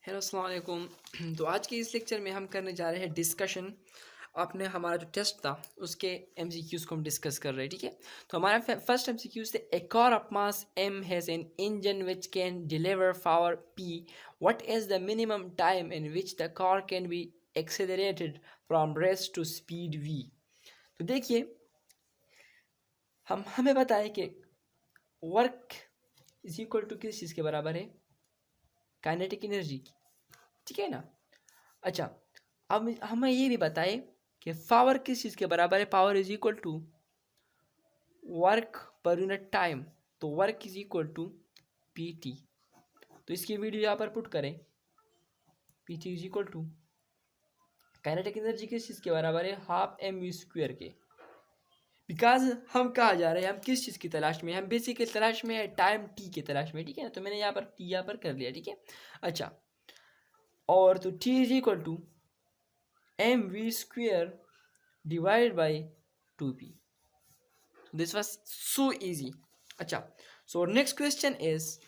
Hello अस्सलाम वालेकुम। तो आज के इस लेक्चर में हम करने जा रहे हैं डिस्कशन। आपने हमारा जो टेस्ट था उसके एमसीक्यूज़ को हम डिस्कस कर रहे हैं, ठीक है। तो हमारा फर्स्ट एमसीक्यूज़ थे, a car of mass m has an engine which can deliver power p, what is the minimum time in which the car can be accelerated from rest to speed v। तो देखिए, हमें बताएं कि work is equal to किस चीज़ के बराबर है, काइनेटिक एनर्जी की, ठीक है ना। अच्छा, अब हमें ये भी बताएं कि पावर किस चीज़ के बराबर है। Power is equal to work per unit time, तो work is equal to P T. तो इसकी वीडियो यहाँ पर पुट करें, P T is equal to kinetic energy किस चीज़ के बराबर है, हाफ एम वी स्क्वायर के। बिकॉज हम कहाँ जा रहे हैं, हम किस चीज़ की तलाश में, हम बेसिकली तलाश में है टाइम टी की तलाश में, ठीक है ना। तो मैंने यहाँ पर टी यहाँ पर कर लिया, ठीक है। अच्छा, और तो T is equal to M V square divided by 2p. So this was so easy. Acha, so next question is,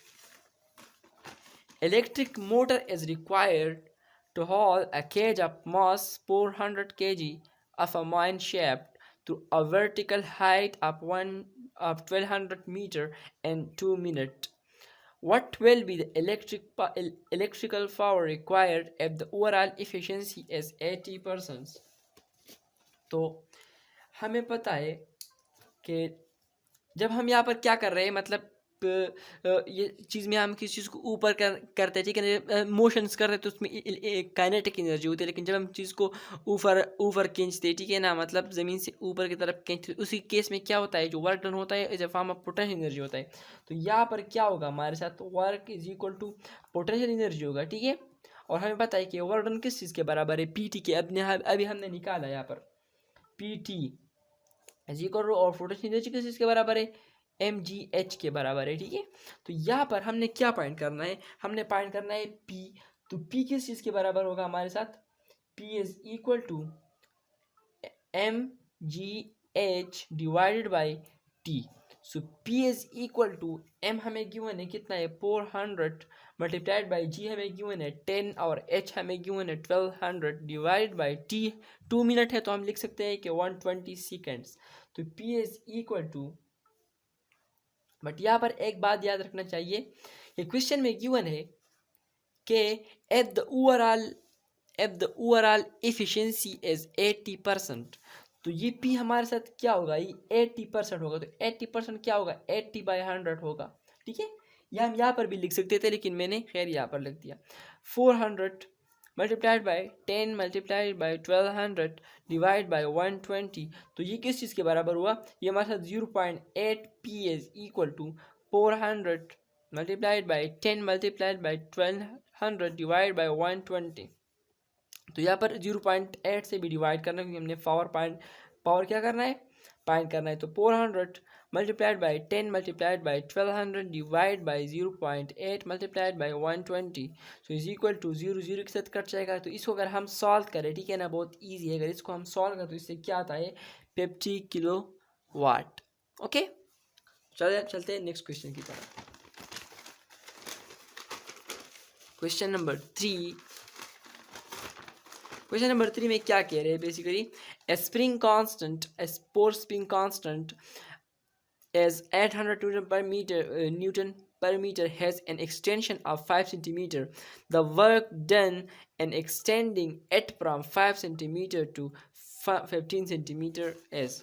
electric motor is required to haul a cage of mass 400 kg of a mine shaft to a vertical height of 1200 meter in 2 minutes. What will be the electrical power required if the overall efficiency is 80%? तो हमें पता है कि जब हम यहाँ पर क्या कर रहे हैं, मतलब ये चीज़ में हम किसी चीज़ को ऊपर करते हैं, ठीक है, मोशंस कर रहे हैं, तो उसमें काइनेटिक एनर्जी होती है। लेकिन जब हम चीज़ को ऊपर ऊपर खींचते हैं, ठीक है ना, मतलब ज़मीन से ऊपर की तरफ खींचते, उसी केस में क्या होता है, जो वर्क डन होता है is a form of potential energy होता है। तो यहाँ पर क्या होगा हमारे साथ, work is equal to potential energy होगा, ठीक है। और हमें पता है कि वर्क डन किस चीज़ के बराबर है, पी टी के। अभी हमने निकाला यहाँ पर P T is equal to, और पोटेंशियल एनर्जी किस चीज़ के बराबर है, एम जी एच के बराबर है, ठीक है। तो यहाँ पर हमने क्या पॉइंट करना है, हमने पॉइंट करना है पी। तो पी किस चीज़ के बराबर होगा हमारे साथ, P is equal to M G H divided by T. So P is equal to M हमें गिवन है कितना है, 400 मल्टीप्लाइड बाई जी हमें गिवन है 10, और एच हमें गिवन है 1200 डिवाइड बाई टी 2 मिनट है, तो हम लिख सकते हैं कि 120 सेकेंड्स। तो P is equal to, but यहाँ पर एक बात याद रखना चाहिए, ये क्वेश्चन में गिवन है कि at the overall efficiency is 80%। तो ये पी हमारे साथ क्या होगा, ये 80% होगा। तो 80% क्या होगा, 80/100 होगा, ठीक है। ये हम यहाँ पर भी लिख सकते थे, लेकिन मैंने खैर यहाँ पर लिख दिया 400 multiplied by 10 multiplied by 1200 divide by 120। तो ये किस चीज़ के बराबर हुआ, ये हमारे साथ 0.8 P is equal to 400 multiplied by 10 multiplied by 1200 divide by 120। तो यहाँ पर 0.8 से भी डिवाइड करना है, क्योंकि हमने पावर क्या करना है, फाइंड करना है। तो 400 multiplied by 10 multiplied by 1200 divide by 0.8 multiplied by 120, so is equal to 0 0 के साथ कट जाएगा। तो इसको अगर हम सॉल्व करें, ठीक है ना, बहुत ईजी है, अगर इसको हम सॉल्व करें तो इससे क्या आता है, 50 किलो वाट। ओके, चलते हैं नेक्स्ट क्वेश्चन की तरफ। क्वेश्चन नंबर 3, क्वेश्चन नंबर 3 में क्या कह रहे हैं, basically a sport spring constant is 800 Newton per meter has an extension of 5 centimeter. The work done in extending it from 5 centimeter to 15 centimeter is,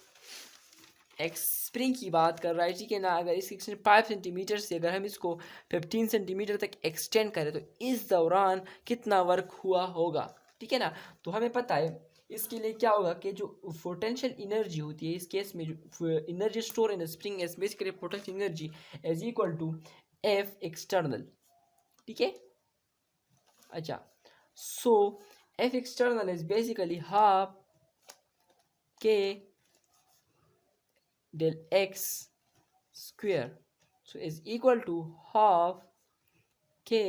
एक spring की बात कर रहा है, ठीक है ना। अगर इस एक्सटेंशन 5 सेंटीमीटर से अगर हम इसको 15 सेंटीमीटर तक एक्सटेंड करें तो इस दौरान कितना वर्क हुआ होगा, ठीक है ना। तो हमें पता है इसके लिए क्या होगा कि जो पोटेंशियल एनर्जी होती है, इस केस में जो energy store in spring is basically potential energy is equal to F external, ठीक है। अच्छा, so F external is basically half K del x square, so is equal to half k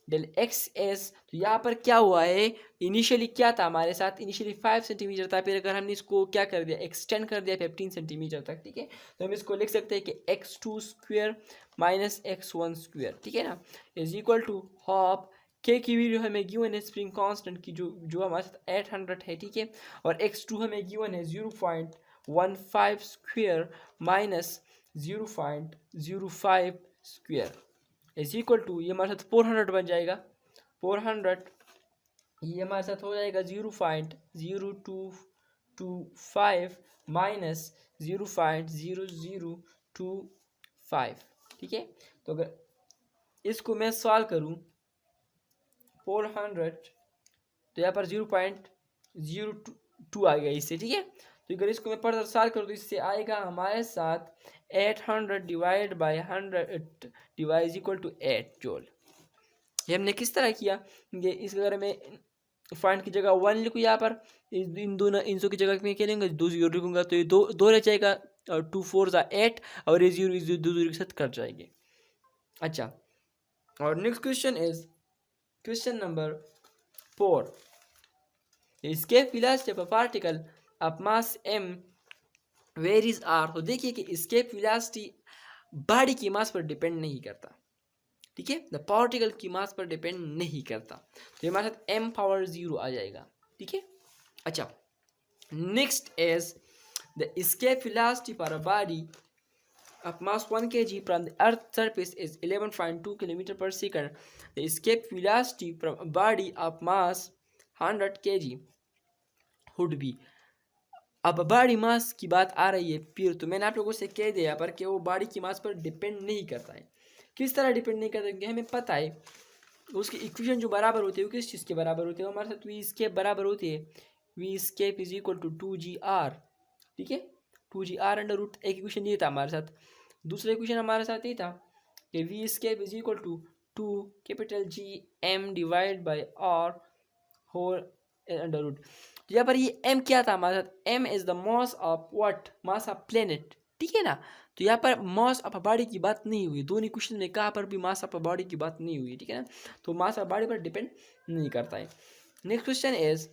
del x s। तो यहाँ पर क्या हुआ है, initially क्या था हमारे साथ, इनिशियली 5 सेंटीमीटर था, फिर अगर हमने इसको क्या कर दिया, एक्सटेंड कर दिया 15 सेंटीमीटर तक, ठीक है। तो हम इसको लिख सकते हैं कि x2 square minus x1 square, ठीक है ना, इज इक्वल टू हाफ के की वैल्यू हमें गिवन है स्प्रिंग कांस्टेंट की जो हमारे साथ 800 है, ठीक है, और x2 हमें गिवन है 0.15 square minus 0.05 square is equal to, ये हमारे साथ 400 बन जाएगा, 400, ये हमारे साथ हो जाएगा 0.0225 माइनस 0.0025, ठीक है। तो अगर इसको मैं सॉल्व करूँ 400, तो यहाँ पर 0.02 आ गया इससे, ठीक है। तो अगर इसको मैं फर्दर सॉल्व करूँ तो इससे आएगा हमारे साथ 800 divide by 100 divide equal to 8 joule. ये हमने किस तरह किया, ये इस अगर मैं फाइंड की जगह 1 लिखूँ यहाँ पर, इन दोनों इंसों की जगह में क्या लेंगे, 2 जीरो लिखूंगा तो ये दो रह जाएगा, और 2 4 8, और ये जीरो दो जीरो के साथ कट जाएंगे। अच्छा, और next question is question number 4। escape velocity of a particle of mass m varies r। तो देखिए कि escape velocity बॉडी की मास पर डिपेंड नहीं करता, ठीक है, द पार्टिकल की मास पर डिपेंड नहीं करता, तो ये हमारे साथ m पावर 0 आ जाएगा, ठीक है। अच्छा, next is the escape velocity for a body of mass 1 kg from the earth surface is 11.2 km per second. The escape velocity from a body of mass 100 kg would be। अब body mass की बात आ रही है फिर, तो मैंने आप लोगों से कह दिया पर कि वो बॉडी की मास पर डिपेंड नहीं करता है। किस तरह डिपेंड नहीं करता, क्योंकि हमें पता है उसकी इक्वेशन जो बराबर होती है वो किस चीज़ के बराबर होती है, हमारे साथ वी स्केप बराबर होती है, V escape is equal to 2gr, ठीक है, 2gr अंडर रूट। एक इक्वेशन ये था हमारे साथ, दूसरा इक्वेशन हमारे साथ ये था कि V escape is equal to 2 capital G M divide by R whole under root. तो यहाँ पर ये m क्या था हमारे साथ, m is the mass of what, mass of planet, ठीक है ना। तो यहाँ पर मास ऑफ बॉडी की बात नहीं हुई, दोनों क्वेश्चन में कहाँ पर भी मास ऑफ बॉडी की बात नहीं हुई, ठीक है ना, तो मास ऑफ बॉडी पर डिपेंड नहीं करता है। Next question is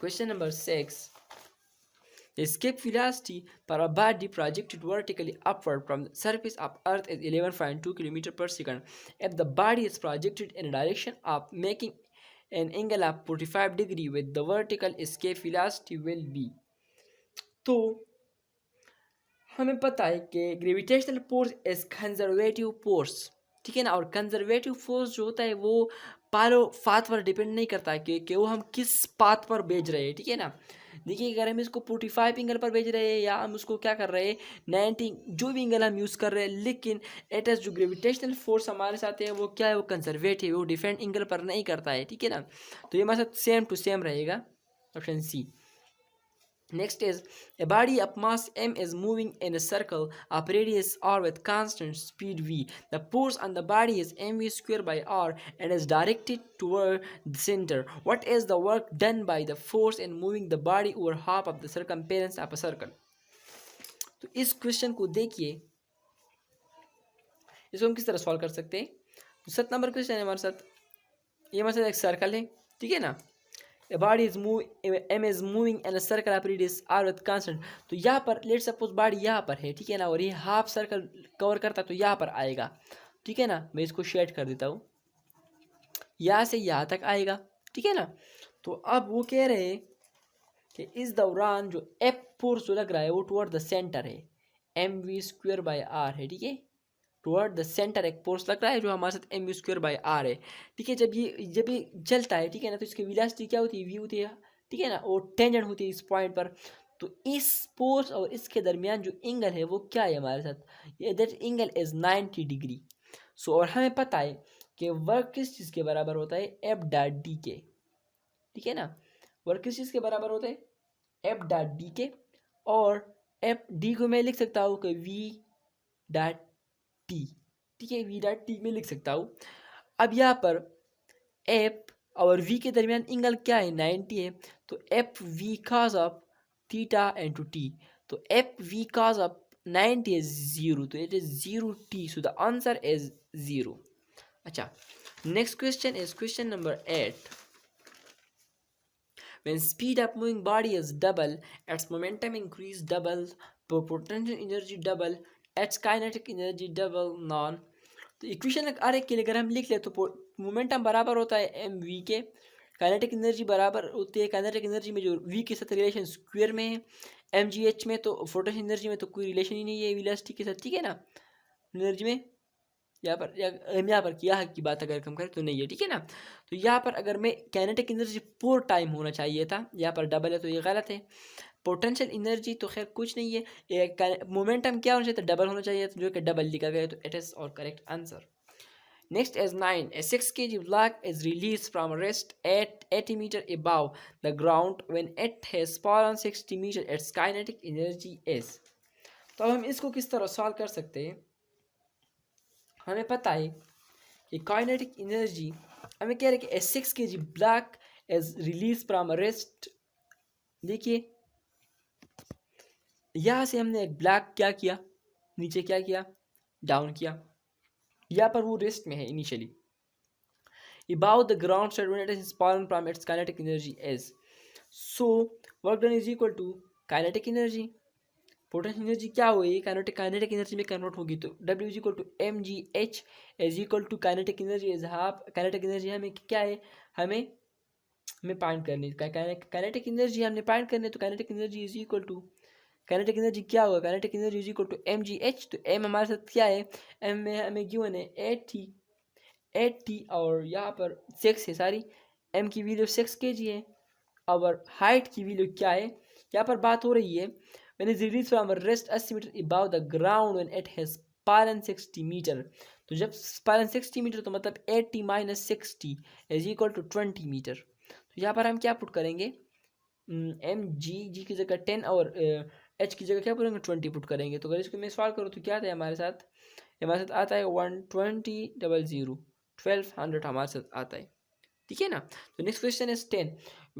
question number 6। The escape velocity for a body projected vertically upward from the surface of Earth is 11.2 km per second. If the body is projected in a direction of making an angle of 45 degree with the vertical escape velocity will be। तो हमें पता है कि gravitational force is conservative force, ठीक है ना, और conservative force जो होता है वो पारो पाथ पर डिपेंड नहीं करता है कि वो हम किस पाथ पर भेज रहे हैं, ठीक है ना। देखिए अगर हम इसको 45 एंगल पर भेज रहे हैं या हम उसको क्या कर रहे हैं 90, जो भी एंगल हम यूज़ कर रहे हैं, लेकिन एट एस जो ग्रेविटेशनल फोर्स हमारे साथ है वो क्या है, वो कंजर्वेटिव, वो डिफरेंट एंगल पर नहीं करता है, ठीक है ना। तो ये हमारे साथ सेम टू सेम रहेगा, option C. Next is a body of mass m is moving in a circle of radius r with constant speed v. The force on the body is mv square by r and is directed toward the center. What is the work done by the force in moving the body over half of the circumference of a circle? तो इस question को देखिए, इसको हम किस तरह solve कर सकते हैं। तो 7 नंबर क्वेश्चन है हमारे साथ, ये हमारे साथ एक सर्कल है, ठीक है ना। A body is m is moving in a circle of radius r with constant। तो यहाँ पर लेट सपोज बॉडी यहाँ पर है, ठीक है ना, और ये हाफ सर्कल कवर करता है तो यहाँ पर आएगा, ठीक है ना। मैं इसको शेड कर देता हूँ, यहाँ से यहाँ तक आएगा, ठीक है ना। तो अब वो कह रहे हैं कि इस दौरान जो एफ फोर्स जो लग रहा है वो टुवर्ड द सेंटर है, M we square by are है, ठीक है, टुवर्ड द सेंटर एक फोर्स लग रहा है जो हमारे साथ एम वी स्क्वेयर बाई आर है, ठीक है। जब ये चलता है, ठीक है ना, तो इसकी वेलोसिटी क्या होती है, वी होती है, ठीक है ना, और टेंजेंट होती है इस पॉइंट पर। तो इस फोर्स और इसके दरमियान जो एंगल है वो क्या है हमारे साथ, ये दैट एंगल इज 90 डिग्री। सो और हमें पता है कि वर्क किस चीज़ के बराबर होता है, एफ डॉट डी के, ठीक है ना। वर्क किस चीज़ के बराबर होता है, एफ डॉट डी के, और एफ डी को मैं लिख सकता हूँ कि वी डॉट टी, ठीक है, वी डॉट टी में लिख सकता हूँ। अब यहाँ पर एफ और वी के दरमियान एंगल क्या है, 90 है, तो F V cos of theta and two T, तो F V cos of 90 is 0, तो it is 0 t, so the answer is 0। अच्छा, next question is question number 8। When speed of moving body is double, its momentum increase double, potential energy double, its kinetic energy double, none। तो equation are के लिए अगर हम लिख ले तो momentum बराबर होता है एम वी के, काइनेटिक एनर्जी बराबर होती है काइनेटिक एनर्जी में जो वी के साथ रिलेशन स्क्वायर में है, एम जी एच में तो फोटोन एनर्जी में तो कोई रिलेशन ही नहीं है वेलोसिटी के साथ, ठीक है ना। एनर्जी में यहाँ पर यहाँ की बात अगर हम करें तो नहीं है, ठीक है ना। तो यहाँ पर अगर मैं काइनेटिक एनर्जी पूर टाइम होना चाहिए था, यहाँ पर डबल है तो ये गलत है। पोटेंशियल एनर्जी तो खैर कुछ नहीं है, मोमेंटम क्या होना चाहिए था, डबल होना चाहिए था, जो कि डबल लिखा गया है, तो इट इज़ और correct answer. Next is 9. A 6 kg block is released from rest at 80 meter above the ground. When it has fallen 60 meter, its kinetic energy is. तो हम इसको किस तरह सॉल्व कर सकते हैं। हमें पता है कि काइनेटिक एनर्जी हमें कह रहे हैं कि a 6 kg block is released from rest। देखिए यहाँ से हमने एक ब्लॉक क्या किया, नीचे क्या किया, डाउन किया। यहाँ पर वो रेस्ट में है initially. Above the ground state when it is fallen from its kinetic energy is. So work done is equal to kinetic energy. Potential energy क्या हुई, काइनेटिक एनर्जी में कन्वर्ट होगी तो W is equal to M G H is equal to kinetic energy is half. Kinetic energy हमें क्या है, हमें find करनी है काइनेटिक एनर्जी हमने फाइंड करनी है। तो kinetic energy is equal to kinetic energy क्या होगा, kinetic energy is equal to M G H. तो एम हमारे साथ क्या है, एम में हमें गिवन है 80 और यहाँ पर 6 है सारी, एम की वैल्यू 6 kg है और हाइट की वैल्यू क्या है। यहाँ पर बात हो रही है when is released from a rest 80 meter above the ground when it has fallen 60 meter। तो जब fallen 60 मीटर तो मतलब 80 minus 60 is equal to 20 metre. तो यहाँ पर हम क्या पुट करेंगे, एम जी की जगह 10 और एच की जगह क्या पुट करेंगे 20 पुट करेंगे। तो अगर इसको मैं सॉल्व करूँ तो क्या आता है हमारे साथ आता है 120 1200 हमारे साथ आता है, ठीक है ना। तो next question is 10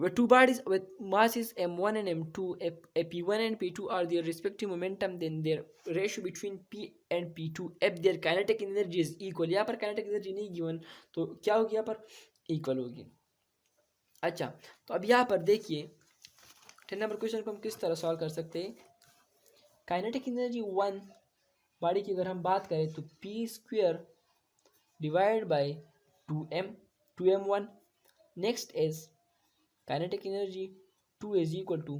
where two bodies with masses m1 and m2 if p1 and p2 are their respective momentum then their ratio between p and p2 if their kinetic energy is equal। यहाँ पर kinetic energy नहीं given तो क्या होगी, यहाँ पर equal होगी। अच्छा तो अब यहाँ पर देखिए 10 नंबर क्वेश्चन को हम किस तरह सॉल्व कर सकते हैं। काइनेटिक एनर्जी 1 बॉडी की अगर हम बात करें तो P square divide by 2m1। Next is kinetic energy 2 is equal to,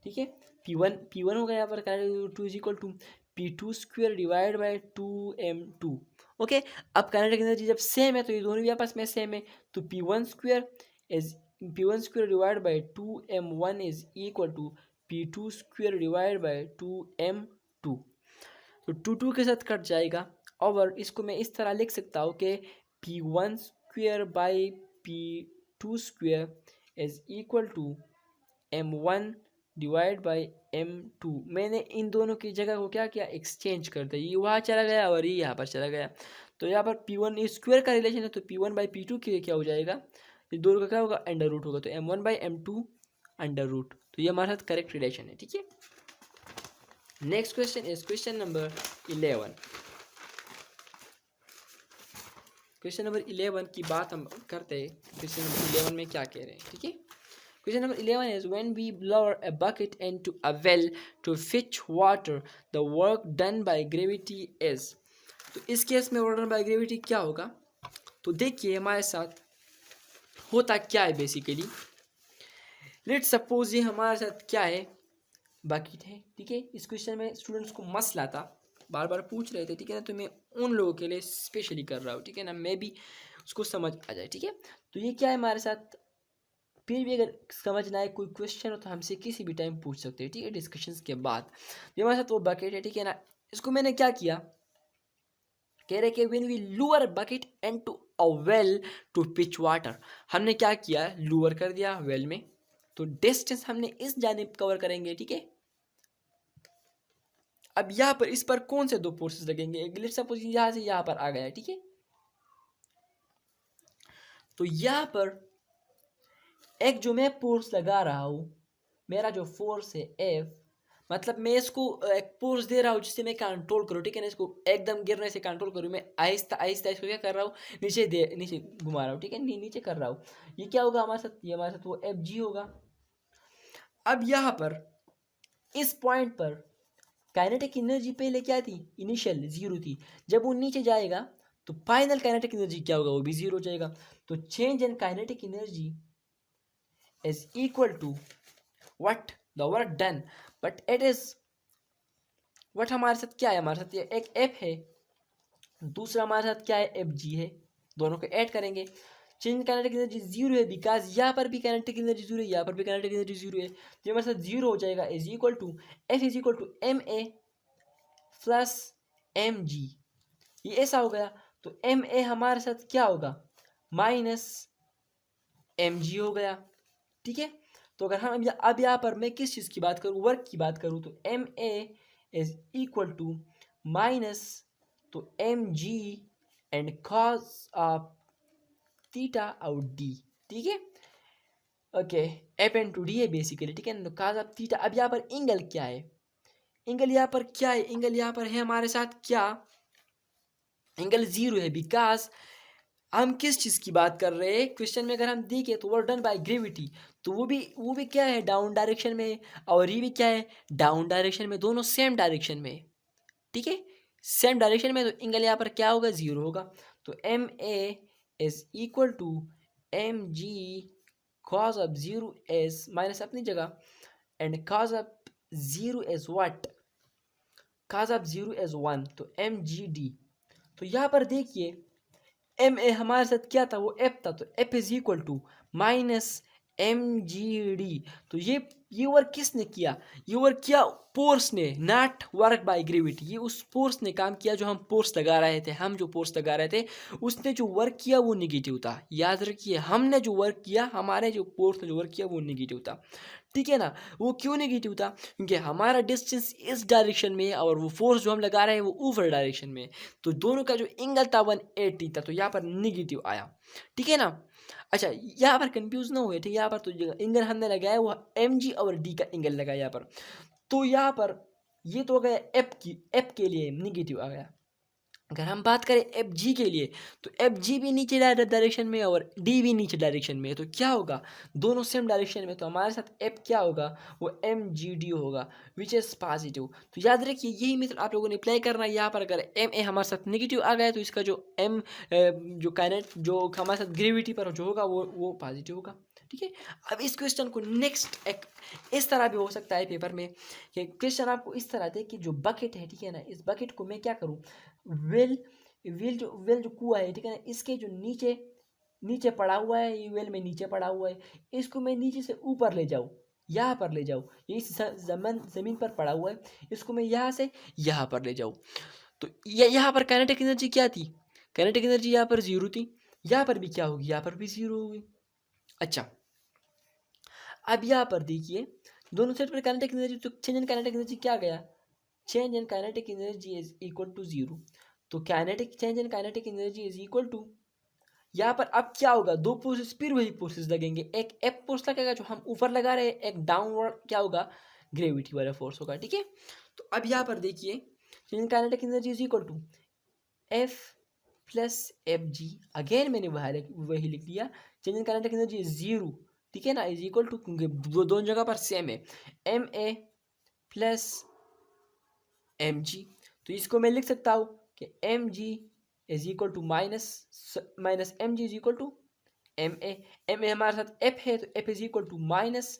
ठीक है, P1 हो गया यहाँ पर, kinetic 2 is equal to P2 square divide by 2m2। Okay अब काइनेटिक एनर्जी जब सेम है तो ये दोनों भी आपस में सेम है, तो P1 square divide by 2m1 is equal to P2 square divide by 2m2। तो 2 के साथ कट जाएगा और इसको मैं इस तरह लिख सकता हूँ कि P1 square by P2 square is equal to m1 divide by m2। मैंने इन दोनों की जगह को क्या किया, एक्सचेंज कर दिया, ये वहाँ चला गया और ये यहाँ पर चला गया। तो यहाँ पर P1 स्क्वायर का रिलेशन है तो P1 बाई P2 के क्या हो जाएगा, ये दोनों का क्या होगा, अंडर रूट होगा, तो m1 by m2 under root. तो ये हमारे साथ करेक्ट रिलेशन है, ठीक है। Next question is question number 11। Question number 11 की बात हम करते हैं, क्वेश्चन नंबर 11 में क्या कह रहे हैं, ठीक है। Question number 11 is when we lower a bucket into a well to fetch water, the work done by gravity is। तो इस केस में work done by gravity क्या होगा, तो देखिए हमारे साथ होता क्या है बेसिकली। लेट्स सपोज ये हमारे साथ क्या है, बकेट है, ठीक है। इस क्वेश्चन में स्टूडेंट्स को मसला था, बार बार पूछ रहे थे, ठीक है ना, तो मैं उन लोगों के लिए स्पेशली कर रहा हूँ, ठीक है ना, मैं भी उसको समझ आ जाए, ठीक है। तो ये क्या है हमारे साथ, फिर भी अगर समझना है कोई क्वेश्चन हो तो हमसे किसी भी टाइम पूछ सकते हैं, ठीक है, डिस्कशंस के बाद। ये हमारे साथ वो बकेट है, ठीक है ना। इसको मैंने क्या किया, कह रहे कि when we lower bucket into a well to pitch water, हमने क्या किया, लोअर कर दिया वेल में, तो डिस्टेंस हमने इस जानिब कवर करेंगे, ठीक है। अब यहाँ पर इस पर कौन से दो फोर्सेस लगेंगे, लेट्स सपोज यहाँ से यहाँ पर आ गया, ठीक है। तो यहाँ पर एक जो मैं फोर्स लगा रहा हूँ, मेरा जो फोर्स है F, मतलब मैं इसको एक फोर्स दे रहा हूँ जिससे मैं कंट्रोल करूँ, ठीक है ना, इसको एकदम गिरने से कंट्रोल करूँ, मैं आहिस्ता आहिस्ता इसको क्या कर रहा हूँ, नीचे घुमा रहा हूँ, ठीक है, नीचे कर रहा हूँ। ये क्या होगा हमारे साथ, ये हमारे साथ वो Fg होगा। अब यहाँ पर इस पॉइंट पर काइनेटिक एनर्जी पहले क्या थी, इनिशियल 0 थी, जब वो नीचे जाएगा तो फाइनल काइनेटिक एनर्जी क्या होगा, वो भी जीरो हो जाएगा। तो change in kinetic energy is equal to what, the work done, but it is what, हमारे साथ क्या है, हमारे साथ ये एक एफ है, दूसरा हमारे साथ क्या है, एफ जी है, दोनों को ऐड करेंगे। चेंज काइनेटिक एनर्जी जीरो है बिकॉज यहाँ पर भी काइनेटिक एनर्जी जीरो है, यहाँ पर भी काइनेटिक एनर्जी जीरो है, तो हमारे साथ जीरो हो जाएगा। Is equal to F is equal to M A plus M G, ये ऐसा हो गया। तो एम ए हमारे साथ क्या होगा, माइनस एम जी हो गया, ठीक है। तो अगर हम अब यहाँ पर मैं किस चीज़ की बात करूँ, वर्क की बात करूँ, तो M A is equal to minus, तो M G and cos of theta और डी, ठीक है। Okay, F N to D है बेसिकली, ठीक है ना। तो कॉस ऑफ थीटा, अब यहाँ पर एंगल क्या है, एंगल यहाँ पर क्या है, एंगल यहाँ पर है हमारे साथ क्या, एंगल जीरो है बिकॉज हम किस चीज़ की बात कर रहे हैं, क्वेश्चन में अगर हम देखें तो वर्क डन बाय ग्रेविटी, तो वो भी क्या है, डाउन डायरेक्शन में, और ये भी क्या है, डाउन डायरेक्शन में, दोनों सेम डायरेक्शन में, ठीक है, सेम डायरेक्शन में। तो एंगल यहाँ पर क्या होगा, जीरो होगा। तो M A is equal to M G cos of zero as minus अपनी जगह, and cos of zero as what, cos of zero as one, तो एम जी डी। तो यहाँ पर देखिए एम ए हमारे साथ क्या था, वो एफ था, तो F is equal to minus M G D. तो ये वर्क किसने किया, ये वर्क किया फोर्स ने, नॉट वर्क बाय ग्रेविटी, ये उस फोर्स ने काम किया जो हम फोर्स लगा रहे थे, हम जो फोर्स लगा रहे थे, उसने जो वर्क किया वो निगेटिव था। याद रखिए, हमने जो वर्क किया, हमारे जो फोर्स ने जो वर्क किया वो निगेटिव था, ठीक है ना। वो क्यों नेगेटिव था, क्योंकि हमारा डिस्टेंस इस डायरेक्शन में है और वो फोर्स जो हम लगा रहे हैं वो ऊपर डायरेक्शन में है, तो दोनों का जो एंगल था 180 था, तो यहाँ पर नेगेटिव आया, ठीक है ना। अच्छा, यहाँ पर कंफ्यूज ना हुए, ठीक है, यहाँ पर तो एंगल हमने लगाया वो एम जी और डी का एंगल लगाया यहाँ पर, तो यहाँ पर ये तो हो गया एफ के लिए नेगेटिव आ गया। अगर हम बात करें एफ जी के लिए, तो एफ जी भी नीचे डायरेक्शन में और डी भी नीचे डायरेक्शन में है, तो क्या होगा, दोनों सेम डायरेक्शन में, तो हमारे साथ एफ क्या होगा, वो एम जी डी होगा, विच इज़ पॉजिटिव। तो याद रखिए यही मेथड आप लोगों ने अप्लाई करना है। यहाँ पर अगर एम ए हमारे साथ नेगेटिव आ गया तो इसका जो एम जो काइनेट जो हमारे साथ ग्रेविटी पर जो होगा वो पॉजिटिव होगा, ठीक है। अब इस क्वेश्चन को नेक्स्ट एक इस तरह भी हो सकता है पेपर में, कि क्वेश्चन आपको इस तरह दे कि जो बकेट है, ठीक है ना, इस बकेट को मैं क्या करूँ, वेल जो कुआ है, ठीक है ना, इसके जो नीचे नीचे पड़ा हुआ है, ये वेल में नीचे पड़ा हुआ है, इसको मैं नीचे से ऊपर ले जाऊँ, यहाँ पर ले जाऊँ, ये ज़मीन पर पड़ा हुआ है, इसको मैं यहाँ से यहाँ पर ले जाऊँ, तो यहाँ पर काइनेटिक एनर्जी क्या थी, काइनेटिक एनर्जी यहाँ पर जीरो थी, यहाँ पर भी क्या होगी, यहाँ पर भी जीरो होगी। अच्छा, अब यहाँ पर देखिए दोनों साइड पर काइनेटिक एनर्जी, तो चेंज इन काइनेटिक एनर्जी क्या गया, change in kinetic energy is equal to zero. तो kinetic change in kinetic energy is equal to, यहाँ पर अब क्या होगा, दो फोर्सेस, फिर वही फोर्सेस लगेंगे, एक एफ फोर्स लगेगा जो हम ऊपर लगा रहे हैं, एक डाउनवर्ड क्या होगा, ग्रेविटी वाला फोर्स होगा, ठीक है। तो अब यहाँ पर देखिए change in kinetic energy is equal to F plus F G, again मैंने वही लिख दिया, change in kinetic energy is zero, ठीक है ना, इज इक्वल टू, क्योंकि दोनों जगह पर सेम है, M A plus M G. तो इसको मैं लिख सकता हूँ कि M G is equal to minus M G is equal to M A हमारे साथ एफ है, तो F is equal to minus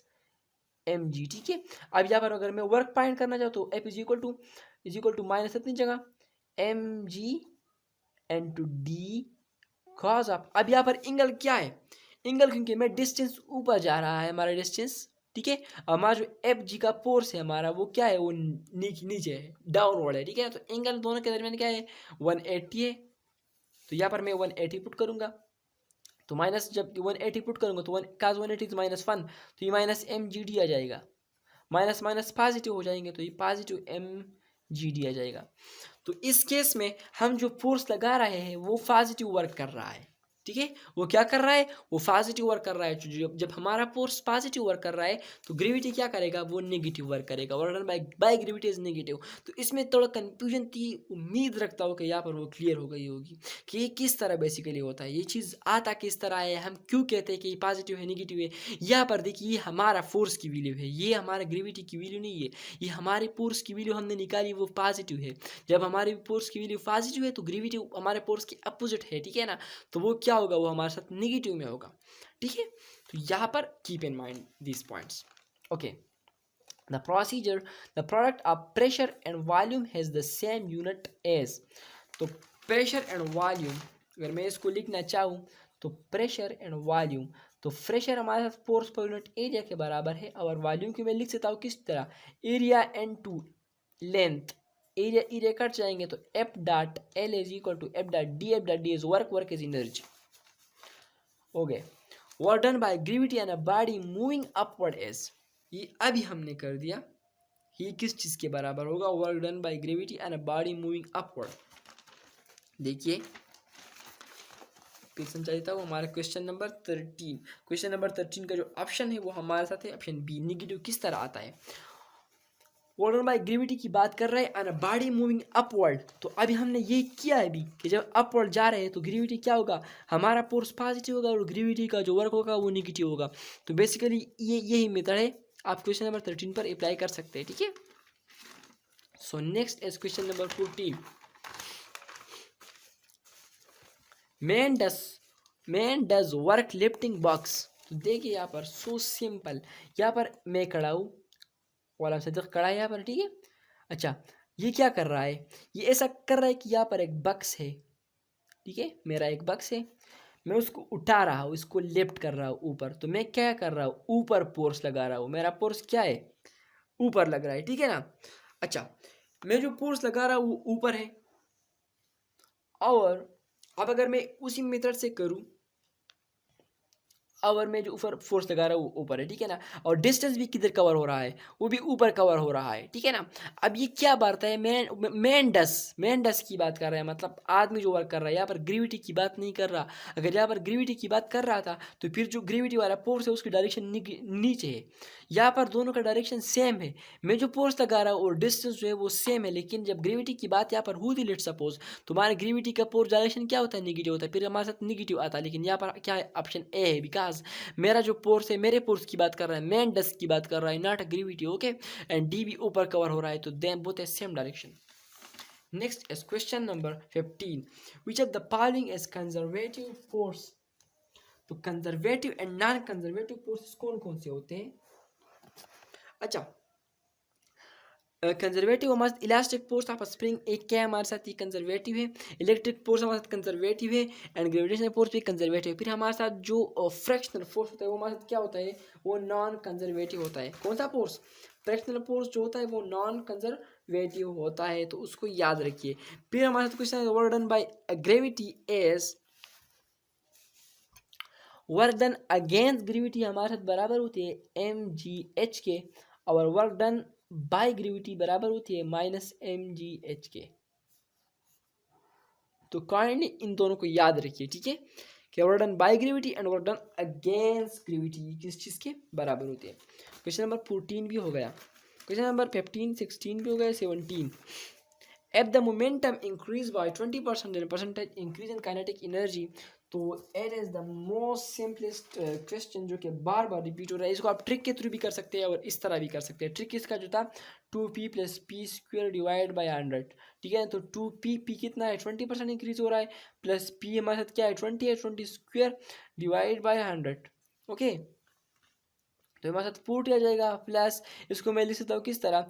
M G, ठीक है। अब यहाँ पर अगर मैं वर्क फाइंड करना चाहूँ तो F is equal to minus अपनी जगह M G and two D cos of, अब यहाँ पर एंगल क्या है, एंगल क्योंकि मैं डिस्टेंस ऊपर जा रहा है हमारा डिस्टेंस, ठीक है, हमारा जो एफ जी का फोर्स है हमारा वो क्या है, वो नीचे है, डाउनवर्ड है, ठीक है। तो एंगल दोनों के दरमियान क्या है, 180 है, तो यहाँ पर मैं 180 पुट करूँगा, तो माइनस जब 180 पुट करूँगा तो काज 180 तो माइनस 1, तो ये माइनस एम जी डी आ जाएगा, माइनस माइनस पॉजिटिव हो जाएंगे, तो ये पॉजिटिव एम जी डी आ जाएगा। तो इस केस में हम जो फोर्स लगा रहे हैं वो पॉजिटिव वर्क कर रहा है, ठीक है, वो क्या कर रहा है, वो पॉजिटिव वर्क कर रहा है। जब जब हमारा फोर्स पॉजिटिव वर्क कर रहा है तो ग्रेविटी क्या करेगा, वो नेगेटिव वर्क करेगा। Work done by gravity is negative. तो इसमें थोड़ा कंफ्यूजन थी, उम्मीद रखता हूँ कि यहाँ पर वो क्लियर हो गई होगी कि ये किस तरह बेसिकली होता है, ये चीज़ आता किस तरह है, हम क्यों कहते हैं कि ये पॉजिटिव है नेगेटिव है। यहाँ पर देखिए, ये हमारा फोर्स की वैल्यू है, ये हमारा ग्रेविटी की वैल्यू नहीं है, ये हमारे फोर्स की वैल्यू हमने निकाली, वो पॉजिटिव है। जब हमारी फोर्स की वैल्यू पॉजिटिव है तो ग्रेविटी हमारे फोर्स की अपोजिट है, ठीक है ना, तो वो क्या होगा, वो हमारे साथ नेगेटिव में होगा। ठीक है, तो यहाँ पर keep in mind this points. Okay, the procedure, the product of pressure and volume has the same unit as. तो प्रेशर एंड वॉल्यूम, अगर मैं इसको लिखना चाहूँ तो प्रेशर एंड वॉल्यूम, तो प्रेशर हमारे साथ फोर्स पर यूनिट एरिया के बराबर है, और वॉल्यूम की मैं लिख सकता हूँ किस तरह, area into length, area area cut जाएंगे तो F dot L is equal to F dot D, F dot D is work, work is energy. हो गए, work done by gravity and a body moving upward as, ये अभी हमने कर दिया, ये किस चीज के बराबर होगा, work done by gravity and a body moving upward. देखिए फिर समझा देता हूँ, हमारा क्वेश्चन नंबर 13, क्वेश्चन नंबर 13 का जो ऑप्शन है वो हमारे साथ है ऑप्शन बी, नेगेटिव किस तरह आता है। वर्क डन बाय ग्रेविटी की बात कर रहे हैं, एंड बॉडी मूविंग अपवर्ड, तो अभी हमने ये किया है भी कि जब अपवर्ड जा रहे हैं तो ग्रेविटी क्या होगा, हमारा फोर्स पॉजिटिव होगा और ग्रेविटी का जो वर्क होगा वो नेगेटिव होगा। तो बेसिकली ये यही मेथड है, आप क्वेश्चन नंबर 13 पर अप्लाई कर सकते हैं। ठीक है, so next is question number 14, man does work lifting box. तो देखिए यहाँ पर सो सिंपल, यहाँ पर मैं खड़ा हूँ, वाला से खड़ा है यहाँ पर, ठीक है। अच्छा, ये क्या कर रहा है, ये ऐसा कर रहा है कि यहाँ पर एक बक्स है, ठीक है, मेरा एक बक्स है, मैं उसको उठा रहा हूँ, इसको लिफ्ट कर रहा हूँ ऊपर, तो मैं क्या कर रहा हूँ, ऊपर फोर्स लगा रहा हूँ, मेरा फोर्स क्या है, ऊपर लग रहा है, ठीक है ना। अच्छा, मैं जो फोर्स लगा रहा हूँ वो ऊपर है, और अब अगर मैं उसी मेथड से करूँ, और मैं जो ऊपर फोर्स लगा रहा हूँ वो ऊपर है, ठीक है ना, और डिस्टेंस भी किधर कवर हो रहा है, वो भी ऊपर कवर हो रहा है, ठीक है ना। अब ये क्या बात है, मैन डस की बात कर रहा है, मतलब आदमी जो वर्क कर रहा है, यहाँ पर ग्रेविटी की बात नहीं कर रहा। अगर यहाँ पर ग्रेविटी की बात कर रहा था तो फिर जो ग्रेविटी वाला फोर्स है उसकी डायरेक्शन नीचे है, यहाँ पर दोनों का डायरेक्शन सेम है, मैं जो फोर्स लगा रहा हूँ और डिस्टेंस जो है वो सेम है, लेकिन जब ग्रेविटी की बात यहाँ पर हुई, लेट सपोज तुम्हारे ग्रेविटी का फोर्स डायरेक्शन क्या होता है, नेगेटिव होता है, फिर हमारे साथ नेगेटिव आता है, लेकिन यहाँ पर क्या है, ऑप्शन ए है, बिकॉज मेरा जो फोर्स है मेरे फोर्स की बात कर रहा है, मैन डस की बात कर रहा है, not gravity. Okay, and D भी ऊपर कवर हो रहा है, तो देन बोथ है same direction. Next is question number 15, which of the following is conservative force. तो conservative and non conservative forces कौन कौन से होते हैं। अच्छा, कंजर्वेटिव हमारे साथ इलास्टिक फोर्स ऑफ स्प्रिंग एक क्या है, हमारे साथ ये कंजर्वेटिव है, इलेक्ट्रिक फोर्स हमारे साथ कंजर्वेटिव है, एंड ग्रेविटेशनल फोर्स भी कंजर्वेटिव है। फिर हमारे साथ जो फ्रैक्शनल फोर्स होता है वो हमारे साथ क्या होता है, वो नॉन कंजर्वेटिव होता है। कौन सा फोर्स, फ्रैक्शनल फोर्स जो होता है वो नॉन कंजर्वेटिव होता है, तो उसको याद रखिए। फिर हमारे साथ question work done by gravity is, work done against gravity हमारे साथ बराबर होती है mgh के, और वर्क डन बाय ग्रेविटी बराबर होती है -mgh के। तो काइंडली इन दोनों को याद रखिए, ठीक है, कि work done by gravity and work done against gravity किस चीज़ के बराबर होते हैं। क्वेश्चन नंबर 14 भी हो गया, क्वेश्चन नंबर 15 16 भी हो गया, 17, if the momentum increase by 20% then percentage increase in kinetic energy। तो it is the most simplest question जो कि बार बार रिपीट हो रहा है। इसको आप ट्रिक के थ्रू भी कर सकते हैं और इस तरह भी कर सकते हैं। ट्रिक इसका जो था 2p + p² डिवाइड बाई 100, ठीक है। तो 2p कितना है, 20% इंक्रीज हो रहा है, प्लस p हमारे साथ क्या है, 20 है, 20² डिवाइड बाई 100। ओके, तो हमारे साथ 40 आ जाएगा, प्लस इसको मैं लिख सकता हूँ किस तरह,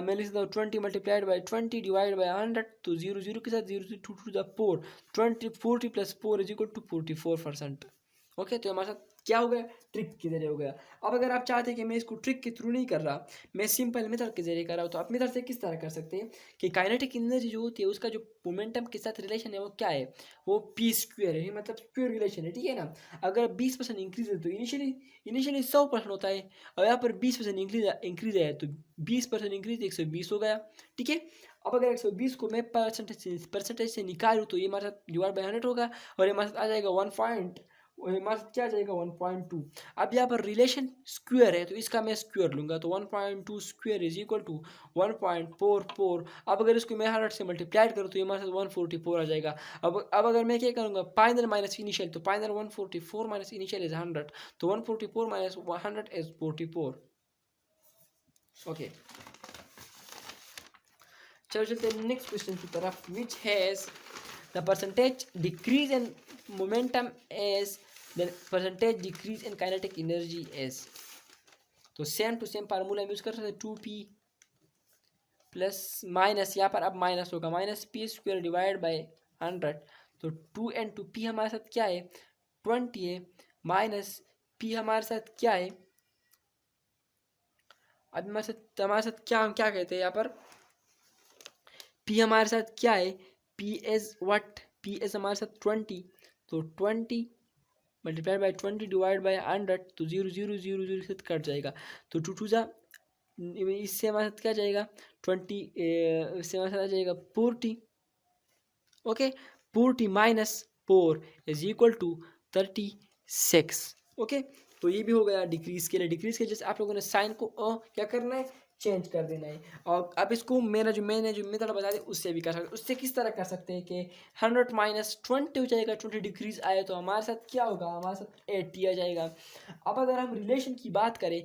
मैं लिख सकता हूँ 20 मल्टीप्लाइड बाई 20 डिवाइड बाई 100, तो 0 0 के साथ 0 2 to the 4, 20 40 + 4 = 44%। ओके, तो हमारे साथ क्या हो गया, ट्रिक के जरिए हो गया। अब अगर आप चाहते हैं कि मैं इसको ट्रिक के थ्रू नहीं कर रहा, मैं सिंपल मेथड के जरिए कर रहा हूँ, तो आप मेथड से किस तरह कर सकते हैं कि काइनेटिक एनर्जी जो होती है उसका जो मोमेंटम के साथ रिलेशन है वो क्या है, वो पी स्क्वेयर है, मतलब स्क्वेयर रिलेशन है, ठीक है ना। अगर 20% इंक्रीज है तो इनिशियली 100% होता है, और यहाँ पर 20% इंक्रीज है तो 20% इंक्रीज 120 हो गया, ठीक है। अब अगर 120 को मैं परसेंटेज से निकालूँ तो ये हमारे साथ डिवाइड बाई 100 होगा, और ये हमारे साथ आ जाएगा 1 पॉइंट, हमारे साथ क्या आ जाएगा 1.2। अब यहाँ पर रिलेशन स्क्वायर है तो इसका मैं स्क्वायर लूंगा, तो 1.2 स्क्वायर इज इक्वल टू 1.44। अब अगर इसको मैं 100 से मल्टीप्लाई करूँ तो ये हमारे साथ 144 आ जाएगा। अब अगर मैं क्या करूँगा, फाइनल माइनस इनिशियल, तो फाइनल 144 माइनस इनिशियल इज 100, तो 144 माइनस 100 इज 44। ओके, चलो चलते हैं नेक्स्ट क्वेश्चन की तरफ, which has the percentage decrease in momentum as the percentage decrease in kinetic energy as. तो same to same formula use कर सकते हैं, 2p प्लस माइनस, यहाँ पर अब माइनस होगा, minus P square divide by 100, तो 2 हमारे साथ क्या है 20 है, माइनस p हमारे साथ क्या है, अब हमारे साथ क्या, हम क्या कहते हैं यहाँ पर, p हमारे साथ क्या है, p is what, p is हमारे साथ 20, तो 20 मल्टीप्लाई बाई 20 डिवाइड बाई 100, तो 0 से कट जाएगा, तो 2 जा, इससे हमारे साथ क्या जाएगा 20, इससे हमारे साथ आ जाएगा 40। Okay, 40 minus 4 is equal to 36। Okay, तो ये भी हो गया डिक्रीज के लिए। डिक्रीज के जैसे आप लोगों ने साइन को क्या करना है, चेंज कर देना है। और अब इसको मैंने जो मेथड बता दी उससे भी कर सकते, उससे किस तरह कर सकते हैं कि 100 माइनस 20 हो जाएगा, 20 डिक्रीज आए तो हमारे साथ क्या होगा, हमारे साथ 80 आ जाएगा। अब अगर हम रिलेशन की बात करें,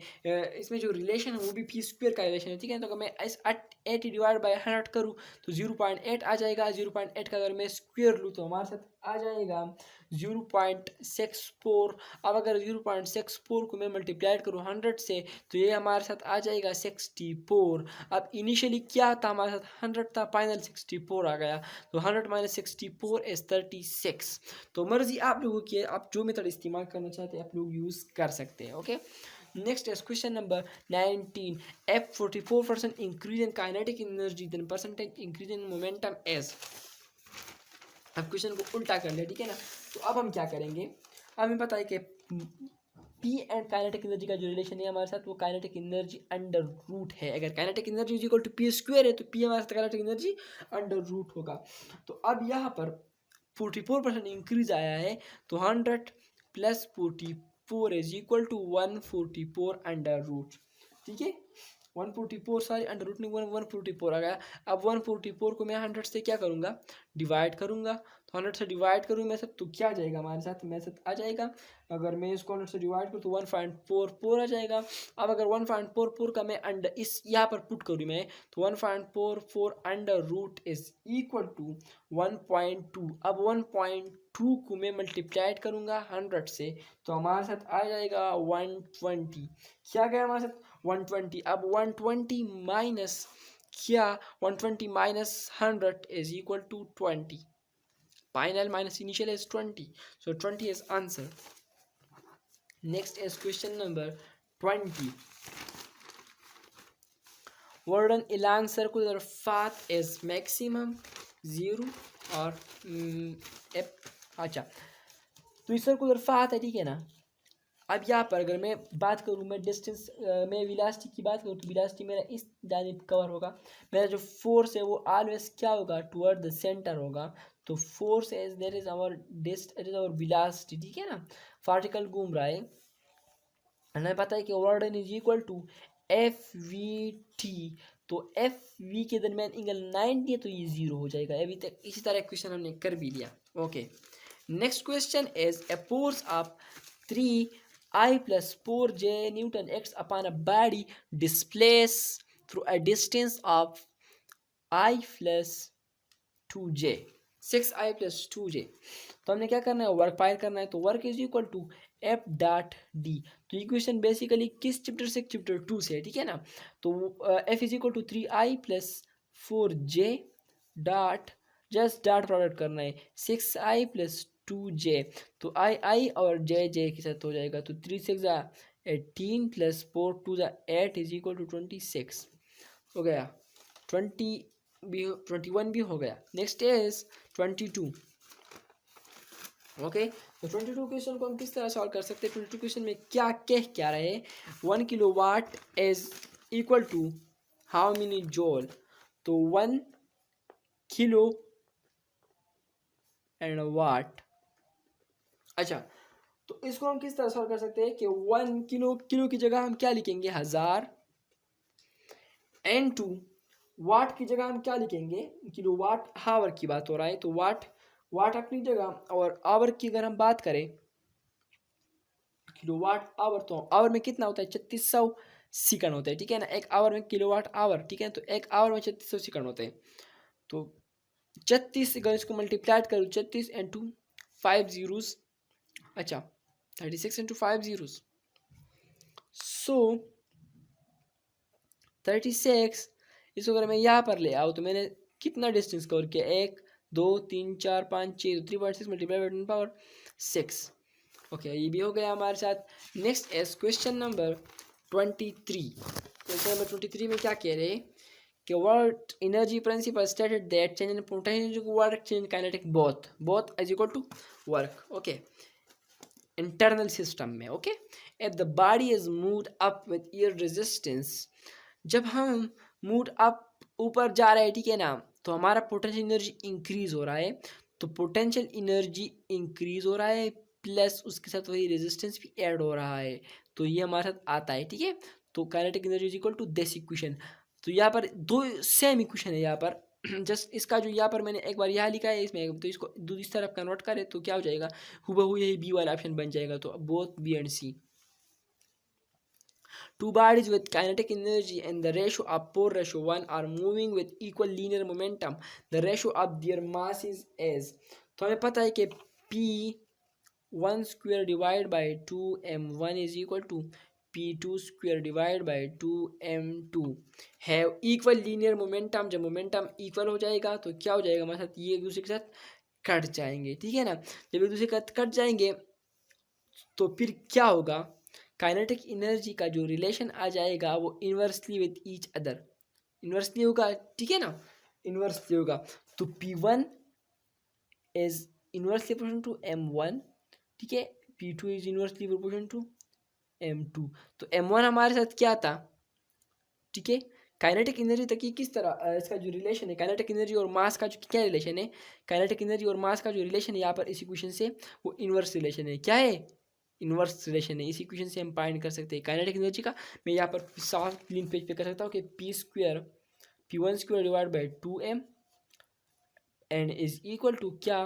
इसमें जो रिलेशन है वो भी पी स्क्वेयर का रिलेशन है, ठीक है। तो अगर मैं इस 80 डिवाइड बाई 100 करूँ तो 0.8 आ जाएगा, 0.8 का अगर मैं स्क्वेयर लूँ तो हमारे साथ आ जाएगा 0.64। अब अगर 0.64 को मैं मल्टीप्लाई करूँ 100 से तो ये हमारे साथ आ जाएगा 64। अब इनिशियली क्या था, हमारे साथ 100 था, फाइनल 64 आ गया, तो 100 माइनस 64 इज 36। तो मर्जी आप लोगों की है, आप जो मेथड इस्तेमाल करना चाहते हैं आप लोग यूज़ कर सकते हैं। Okay, next is question number 19, if 44% increase in kinetic energy then percentage increase in momentum is। अब क्वेश्चन को उल्टा कर लिया, ठीक है ना। तो अब हम क्या करेंगे, अब हमें पता है कि पी एंड काइनेटिक एनर्जी का जो रिलेशन है हमारे साथ वो काइनेटिक एनर्जी अंडर रूट है। अगर kinetic energy is equal to P square है तो पी हमारे साथ काइनेटिक एनर्जी अंडर रूट होगा। तो अब यहाँ पर 44% इंक्रीज आया है, तो 100 plus 44 is equal to 144 under root, ठीक है। 144 सॉरी अंडर रूट नहीं, 144 आ गया। अब 144 को मैं 100 से क्या करूँगा, डिवाइड करूँगा, तो 100 से डिवाइड करूँ मैं सब तो क्या आ जाएगा हमारे साथ, मेरे साथ आ जाएगा, अगर मैं इसको 100 से डिवाइड करूँ तो 1.44 आ जाएगा। अब अगर 1.44 का मैं अंडर इस यहाँ पर पुट करूँ मैं, तो 1.44 under root is equal to 1.2। अब 1.2 को मैं मल्टीप्लाइड करूँगा 100 से तो हमारे साथ आ जाएगा 120। क्या गया हमारे साथ 120। अब 120 माइनस क्या, 120 minus 100 is equal to 20। Final minus initial is 20. So 20 is answer. Next is question number 20. Warden elan circular path is maximum 0 और अच्छा, तो इस सर्कुलर पाथ है, ठीक है ना। अब यहाँ पर अगर मैं बात करूँ, मैं डिस्टेंस में वेलोसिटी की बात करूँ तो वेलोसिटी मेरा इस जानिब कवर होगा, मेरा जो फोर्स है वो ऑलवेज क्या होगा, टुवर्ड द सेंटर होगा। तो force as there is our it is our velocity, ठीक है ना। पार्टिकल घूम रहा है, हमें पता है कि word is equal to F V T, तो एफ वी के दरमियान एंगल 90 है तो ये 0 हो जाएगा। अभी तक इसी तरह क्वेश्चन हमने कर भी लिया। Okay, next question is a force of 3I plus 4J Newton acts upon a body displaced through a distance of I plus 2J, 6I plus 2J। तो हमने क्या करना है, वर्क फाइंड करना है। तो work is equal to F dot D. तो equation basically किस चैप्टर से, चैप्टर 2 से, ठीक है ना। तो F is equal to 3I plus 4J dot, just dot product करना है, 6I प्लस 2J, तो I और J के साथ हो जाएगा, तो 3 6 18 प्लस 4 2 8 इज इक्वल टू 26 हो गया। 21 भी हो गया। Next is 22। ओके, तो 22 क्वेश्चन को हम किस तरह सॉल्व कर सकते हैं? 22 क्वेश्चन में क्या रहे? 1 kilowatt is equal to how many joule? तो 1 किलो एंड वाट। अच्छा, तो इसको हम किस तरह सॉल्व कर सकते हैं कि 1 किलो की जगह हम क्या लिखेंगे? 1000। एंड 2 वाट की जगह हम क्या लिखेंगे? किलो वाट हावर की बात हो रहा है, तो वाट अपनी जगह, और आवर की अगर हम बात करें, किलोवाट आवर, तो आवर में कितना होता है? 3600 सेकंड होता है, ठीक है ना। एक आवर में किलोवाट आवर, ठीक है, तो एक आवर में 3600 सेकंड होते हैं। तो 36 अगर इसको मल्टीप्लाइड करूँ, 36 इंटू 5 जीरोस, अच्छा 36 इंटू 5 जीरोस, सो 36। इसको अगर मैं यहाँ पर ले आऊँ तो मैंने कितना डिस्टेंस कवर किया? 1 2 3 4 5 6, 3.6 मल्टीप्लाई बाई 10 पावर 6। ओके, ये भी हो गया हमारे साथ। Next is question number 23। Question number 23 में क्या कह रहे हैं कि what energy principle stated that change in potential work change kinetic both is equal to work. Okay, internal system में, okay, if the body is moved up with air resistance, जब हम mood up ऊपर जा रहे हैं, ठीक है ना, तो हमारा पोटेंशियल एनर्जी इंक्रीज हो रहा है। तो पोटेंशियल एनर्जी इंक्रीज हो रहा है प्लस उसके साथ वही रेजिस्टेंस भी ऐड हो रहा है, तो ये हमारे साथ आता है, ठीक है। तो kinetic energy is equal to this equation. तो यहाँ पर दो सेम इक्वेशन है यहाँ पर। जस्ट इसका जो यहाँ पर मैंने एक बार यहाँ लिखा है इसमें, तो इसको दूसरी तरफ कन्वर्ट करें तो क्या हो जाएगा? हुबहू यही बी वाला ऑप्शन बन जाएगा। तो both B and C. Two bodies with kinetic energy and the ratio of pore ratio 1 are moving with equal linear momentum. The ratio of their masses is, तो हमें पता है कि P1 square divided by 2m1 is equal to P2 square divided by 2m2 have equal linear momentum। जब momentum equal हो जाएगा तो क्या हो जाएगा हमारे साथ? ये एक दूसरे के साथ कट जाएंगे, ठीक है ना। जब एक दूसरे के साथ कट जाएंगे तो फिर क्या होगा? काइनेटिक एनर्जी का जो रिलेशन आ जाएगा वो inversely with each other, inversely होगा, ठीक है ना, इन्वर्सली होगा। तो P1 is inversely proportional to M1, ठीक है, P2 is inversely proportional to M2। तो M1 हमारे साथ क्या था? ठीक है, काइनेटिक एनर्जी तक ये किस तरह इसका जो रिलेशन है, काइनेटिक एनर्जी और मास का जो क्या रिलेशन है, काइनेटिक एनर्जी और मास का जो रिलेशन है यहाँ पर इस इक्वेशन से, वो इन्वर्स रिलेशन है। क्या है? इन्वर्स रिलेशन है। इस इक्वेशन से हम फाइंड कर सकते हैं काइनेटिक एनर्जी का। मैं यहाँ पर साफ क्लीन पेज पे कर सकता हूँ कि P1 square divide by 2m and is equal to क्या?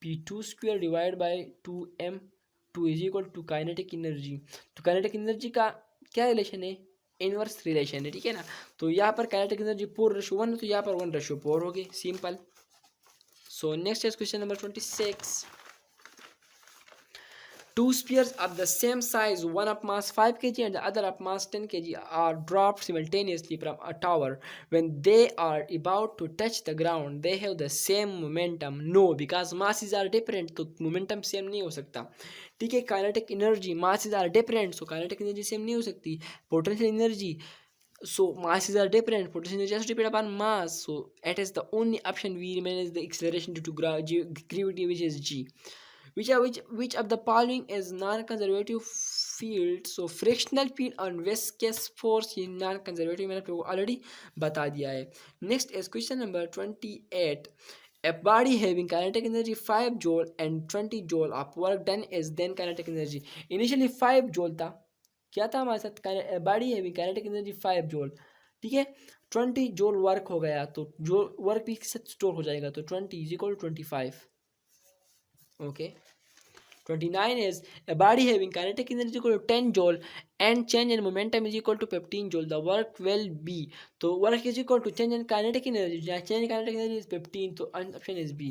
P2 square divide by 2m2 is equal to kinetic energy. तो काइनेटिक एनर्जी का क्या रिलेशन है? इनवर्स रिलेशन है, ठीक है ना। तो यहाँ पर काइनेटिक एनर्जी 4:1, तो यहाँ पर 1:4 हो गई, simple. So next is question number 26। Two spheres of the same size, one of mass 5 kg and the other of mass 10 kg, are dropped simultaneously from a tower. When they are about to touch the ground, they have the same momentum. No, because masses are different, तो momentum same नहीं हो सकता, ठीक है। Kinetic energy, masses are different, so kinetic energy same नहीं हो सकती। Potential energy, so masses are different, potential energy just depend upon mass, so it is the only option we remain is the acceleration due to gravity, which is G. Which of the following is non-conservative field? So frictional field और viscous force ये non-conservative मैंने आपको already बता दिया है। Next is question number 28। A body having kinetic energy 5 joule and 20 joule of work done is then kinetic energy. Initially 5 joule था, क्या था हमारे साथ? Body having kinetic energy 5 joule, ठीक है। 20 जूल वर्क हो गया, तो जो वर्क भी स्टोर हो जाएगा, तो 20 is equal to 25। Okay, 29 is a body having kinetic energy equal to 10 joule and change in momentum is equal to 15 joule. The work will be, तो work is equal to change in kinetic energy, change in kinetic energy is 15, तो option is B.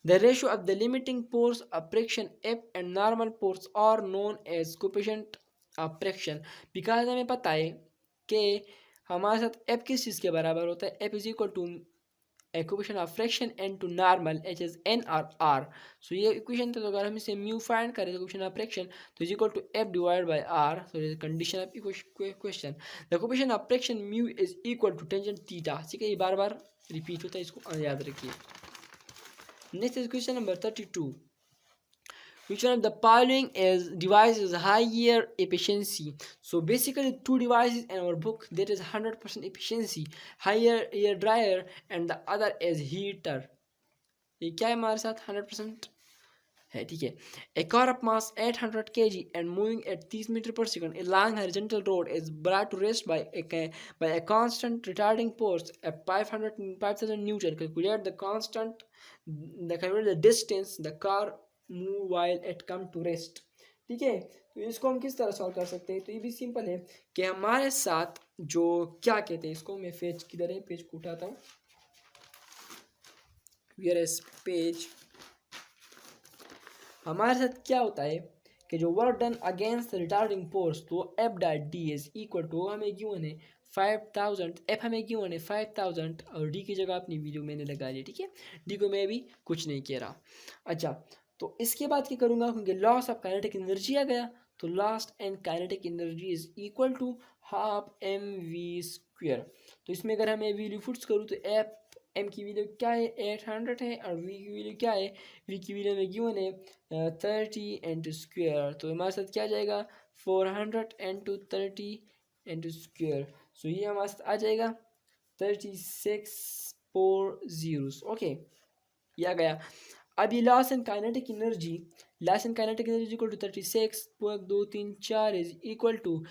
The ratio of the limiting force of friction F and normal force are known as coefficient of friction, because हमें पता है कि हमारे साथ F किस चीज़ के बराबर होता है? F is equal to equation of fraction N to normal H is N और आर। सो ये इक्वेशन था, तो अगर हम इसे म्यू फाइंड करें तो इक्वेशन ऑफ फ्रैक्शन तो is equal to F divide by R. So is condition of question the equation of fraction mu is equal to tangent theta. ठीक है, ये बार बार रिपीट होता है, इसको याद रखिए। Next is question number 32। Which one of the following is device is higher efficiency? So basically two devices in our book, there is 100% efficiency, higher air dryer and the other is heater. ये क्या है हमारे साथ 100% है, ठीक है। A car of mass 800 kg and moving at 30 meter per second along horizontal road is brought to rest by a constant retarding force at 5,000 Newton. Calculate the distance the car move while it come to rest. ठीक है, तो इसको हम किस तरह solve कर सकते हैं? तो ये भी सिंपल है कि हमारे साथ जो क्या कहते हैं इसको, मैं पेज किधर है, पेज को उठाता हूँ, पेज। हमारे साथ क्या होता है कि जो work done against retarding force, तो F dot D is equal to हमें गिवन है 5000, एफ हमें गिवन है 5000 और डी की जगह अपनी वैल्यू मैंने लगा ली। ठीक है, डी को मैं भी कुछ नहीं कह रहा। अच्छा, तो इसके बाद क्या करूँगा, क्योंकि लॉस ऑफ काइनेटिक एनर्जी आ गया, तो lost and kinetic energy is equal to half M we square. तो इसमें अगर हमें वैल्यू पुट्स करूँ तो एफ एम की वैल्यू क्या है 800 है और वी की वैल्यू क्या है, वी की वैल्यू में गिवन है 30 इंटू स्क्वेयर। तो हमारे साथ क्या आ जाएगा 400 इंटू 30 इंटू स्क्वेयर। सो ये हमारे साथ आ जाएगा 3640। ओके, ये आ गया। अब ये loss and kinetic energy, loss and kinetic energy equal to 36.234 is equal to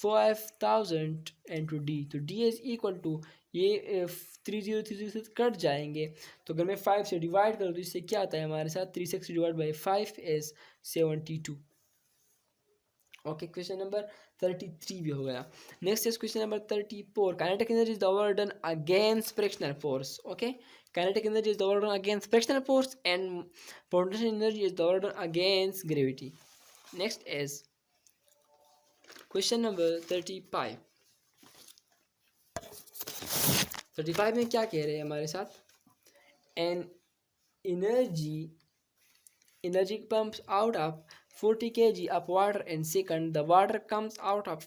5000 into D. तो डी इज इक्वल टू ये 30 से कट जाएंगे, तो अगर मैं 5 से डिवाइड करूँ तो इससे क्या आता है हमारे साथ 36 divide by 5 is 72। Okay, question number 33 भी हो गया। Next is question number 34। Kinetic energy is the work done against frictional force. Okay, kinetic energy is the work done against frictional force and potential energy is the work done against gravity. Next is question number 35। 35 में क्या कह रहे हैं हमारे साथ, an energy pumps out of 40 kg of water in second. The water comes out of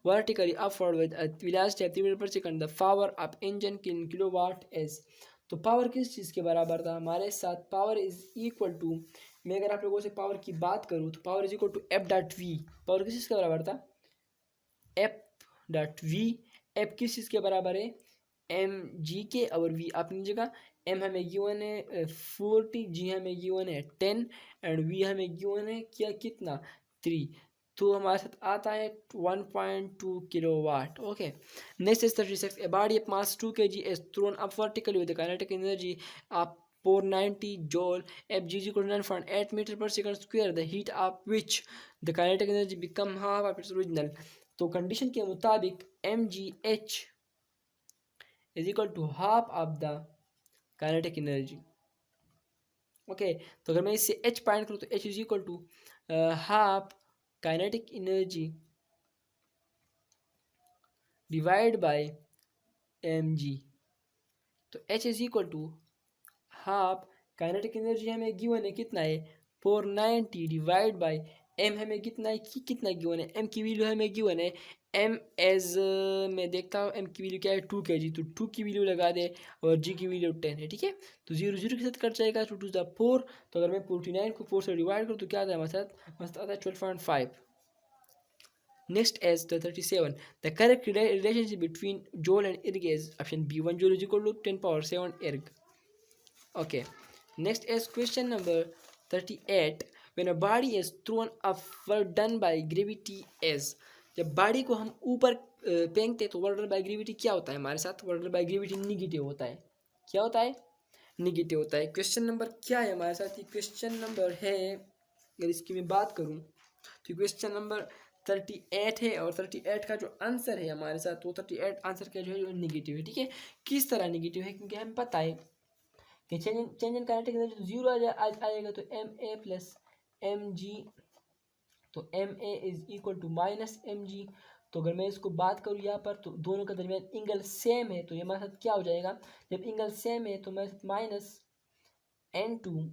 vertically upward with a velocity of 3 meter per second. The power of engine in kilowatt is। तो power किस चीज़ के बराबर था हमारे साथ, power is equal to, मैं अगर आप लोगों से पावर की बात करूँ तो power is equal to F dot V. Power किस चीज़ के बराबर था, एफ डॉट वी। एफ किस चीज़ के बराबर है, एम जी के, और वी अपनी जगह। एम हमें गिवन है 40, जी हमें गिवन है 10 एंड वी हमें गिवन है क्या, कितना 3। तो हमारे साथ आता है 1.2 kilowatt. Okay, next is 36। A body of mass 2 kg is thrown up vertically with a kinetic energy of 490 joule. F g is equal to 9.8 meter per second square. The heat of which the kinetic energy become half of its original। तो condition के मुताबिक M G H is equal to half of the kinetic energy. Okay, तो अगर मैं इससे H find करूँ तो H is equal to half kinetic energy divide by M G. तो H is equal to half kinetic energy हमें given है कितना है 490 डिवाइड बाय एम हमें कितना है कितना गिवन है, एम की वैल्यू हमें गिवन है एम एज मैं देखता हूँ एम की वैल्यू क्या है 2 kg, तो 2 की वैल्यू लगा दे और जी की वैल्यू 10 है। ठीक है, तो 0 0 के साथ कट जाएगा, 2 2 4। तो अगर मैं 49 को 4 से डिवाइड करूँ तो क्या आता है हमारे साथ आता है 12.5। Next is the 37. The correct relationship between joule and erg is option B. 1 joule is equal to 10 power 7 erg. Okay. Next is question number 38. When a body is thrown upward done by gravity is। जब body को हम ऊपर फेंकते तो work done by gravity क्या होता है हमारे साथ, work done by gravity negative होता है। क्या होता है, निगेटिव होता है। क्वेश्चन नंबर क्या है हमारे साथ, ये क्वेश्चन नंबर है, अगर इसकी मैं बात करूँ तो क्वेश्चन नंबर 38 है और 38 का जो आंसर है हमारे साथ वो 38 आंसर का जो है निगेटिव है। ठीक है, किस तरह निगेटिव है, क्योंकि हमें पता है कि change in kinetic energy zero आएगा तो M A plus M G, तो M A is equal to minus M G. तो अगर मैं इसको बात करूँ यहाँ पर, तो दोनों के दरमियान एंगल सेम है, तो ये हमारे साथ क्या हो जाएगा, जब एंगल सेम है तो हमारे साथ -n2,